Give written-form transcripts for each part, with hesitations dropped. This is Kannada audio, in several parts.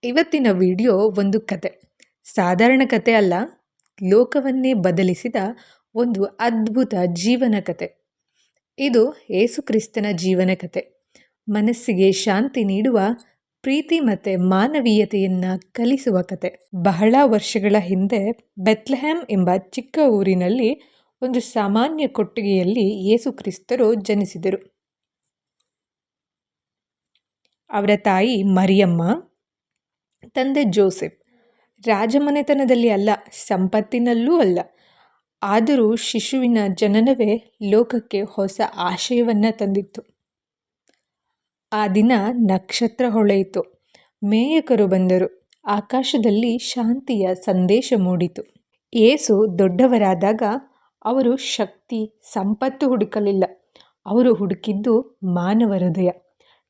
ಇವತ್ತಿನ ವಿಡಿಯೋ ಒಂದು ಕತೆ. ಸಾಧಾರಣ ಕತೆ ಅಲ್ಲ, ಲೋಕವನ್ನೇ ಬದಲಿಸಿದ ಒಂದು ಅದ್ಭುತ ಜೀವನ ಕತೆ. ಇದು ಯೇಸು ಕ್ರಿಸ್ತನ ಜೀವನ ಕತೆ. ಮನಸ್ಸಿಗೆ ಶಾಂತಿ ನೀಡುವ, ಪ್ರೀತಿ ಮತ್ತು ಮಾನವೀಯತೆಯನ್ನು ಕಲಿಸುವ ಕತೆ. ಬಹಳ ವರ್ಷಗಳ ಹಿಂದೆ ಬೆತ್ಲೆಹೇಮ್ ಎಂಬ ಚಿಕ್ಕ ಊರಿನಲ್ಲಿ ಒಂದು ಸಾಮಾನ್ಯ ಕೊಟ್ಟಿಗೆಯಲ್ಲಿ ಯೇಸು ಕ್ರಿಸ್ತರು ಜನಿಸಿದರು. ಅವರ ತಾಯಿ ಮರಿಯಮ್ಮ, ತಂದೆ ಜೋಸೆಫ್. ರಾಜಮನೆತನದಲ್ಲಿ ಅಲ್ಲ, ಸಂಪತ್ತಿನಲ್ಲೂ ಅಲ್ಲ. ಆದರೂ ಶಿಶುವಿನ ಜನನವೇ ಲೋಕಕ್ಕೆ ಹೊಸ ಆಶಯವನ್ನು ತಂದಿತ್ತು. ಆ ದಿನ ನಕ್ಷತ್ರ ಹೊಳೆಯಿತು, ಮೇಯಕರು ಬಂದರು, ಆಕಾಶದಲ್ಲಿ ಶಾಂತಿಯ ಸಂದೇಶ ಮೂಡಿತು. ಯೇಸು ದೊಡ್ಡವರಾದಾಗ ಅವರು ಶಕ್ತಿ, ಸಂಪತ್ತು ಹುಡುಕಲಿಲ್ಲ. ಅವರು ಹುಡುಕಿದ್ದು ಮಾನವ ಹೃದಯ.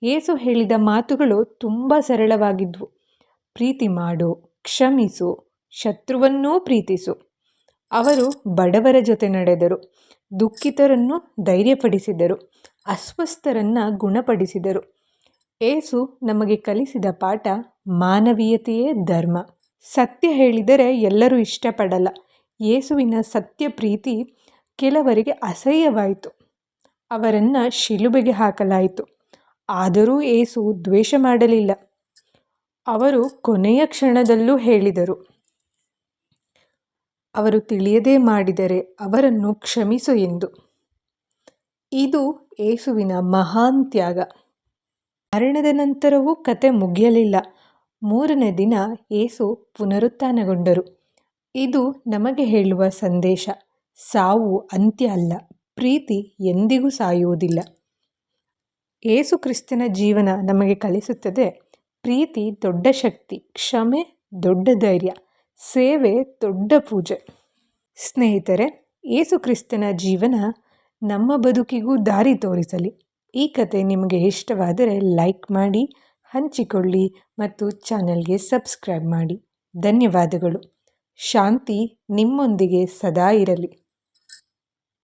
ಯೇಸು ಹೇಳಿದ ಮಾತುಗಳು ತುಂಬ ಸರಳವಾಗಿದ್ವು. ಪ್ರೀತಿ ಮಾಡು, ಕ್ಷಮಿಸು, ಶತ್ರುವನ್ನೂ ಪ್ರೀತಿಸು. ಅವರು ಬಡವರ ಜೊತೆ ನಡೆದರು, ದುಃಖಿತರನ್ನು ಧೈರ್ಯಪಡಿಸಿದರು, ಅಸ್ವಸ್ಥರನ್ನು ಗುಣಪಡಿಸಿದರು. ಯೇಸು ನಮಗೆ ಕಲಿಸಿದ ಪಾಠ ಮಾನವೀಯತೆಯೇ ಧರ್ಮ. ಸತ್ಯ ಹೇಳಿದರೆ ಎಲ್ಲರೂ ಇಷ್ಟಪಡಲ್ಲ. ಯೇಸುವಿನ ಸತ್ಯ ಪ್ರೀತಿ ಕೆಲವರಿಗೆ ಅಸಹ್ಯವಾಯಿತು. ಅವರನ್ನು ಶಿಲುಬೆಗೆ ಹಾಕಲಾಯಿತು. ಆದರೂ ಯೇಸು ದ್ವೇಷ ಮಾಡಲಿಲ್ಲ. ಅವರು ಕೊನೆಯ ಕ್ಷಣದಲ್ಲೂ ಹೇಳಿದರು, ಅವರು ತಿಳಿಯದೇ ಮಾಡಿದರೆ ಅವರನ್ನು ಕ್ಷಮಿಸು ಎಂದು. ಇದು ಯೇಸುವಿನ ಮಹಾನ್ ತ್ಯಾಗ. ಮರಣದ ನಂತರವೂ ಕತೆ ಮುಗಿಯಲಿಲ್ಲ. 3ನೇ ದಿನ ಯೇಸು ಪುನರುತ್ಥಾನಗೊಂಡರು. ಇದು ನಮಗೆ ಹೇಳುವ ಸಂದೇಶ: ಸಾವು ಅಂತ್ಯ ಅಲ್ಲ, ಪ್ರೀತಿ ಎಂದಿಗೂ ಸಾಯುವುದಿಲ್ಲ. ಯೇಸು ಕ್ರಿಸ್ತನ ಜೀವನ ನಮಗೆ ಕಲಿಸುತ್ತದೆ: ಪ್ರೀತಿ ದೊಡ್ಡ ಶಕ್ತಿ, ಕ್ಷಮೆ ದೊಡ್ಡ ಧೈರ್ಯ, ಸೇವೆ ದೊಡ್ಡ ಪೂಜೆ. ಸ್ನೇಹಿತರೆ, ಯೇಸು ಕ್ರಿಸ್ತನ ಜೀವನ ನಮ್ಮ ಬದುಕಿಗೂ ದಾರಿ ತೋರಿಸಲಿ. ಈ ಕತೆ ನಿಮಗೆ ಇಷ್ಟವಾದರೆ ಲೈಕ್ ಮಾಡಿ, ಹಂಚಿಕೊಳ್ಳಿ ಮತ್ತು ಚಾನಲ್ಗೆ ಸಬ್ಸ್ಕ್ರೈಬ್ ಮಾಡಿ. ಧನ್ಯವಾದಗಳು. ಶಾಂತಿ ನಿಮ್ಮೊಂದಿಗೆ ಸದಾ ಇರಲಿ.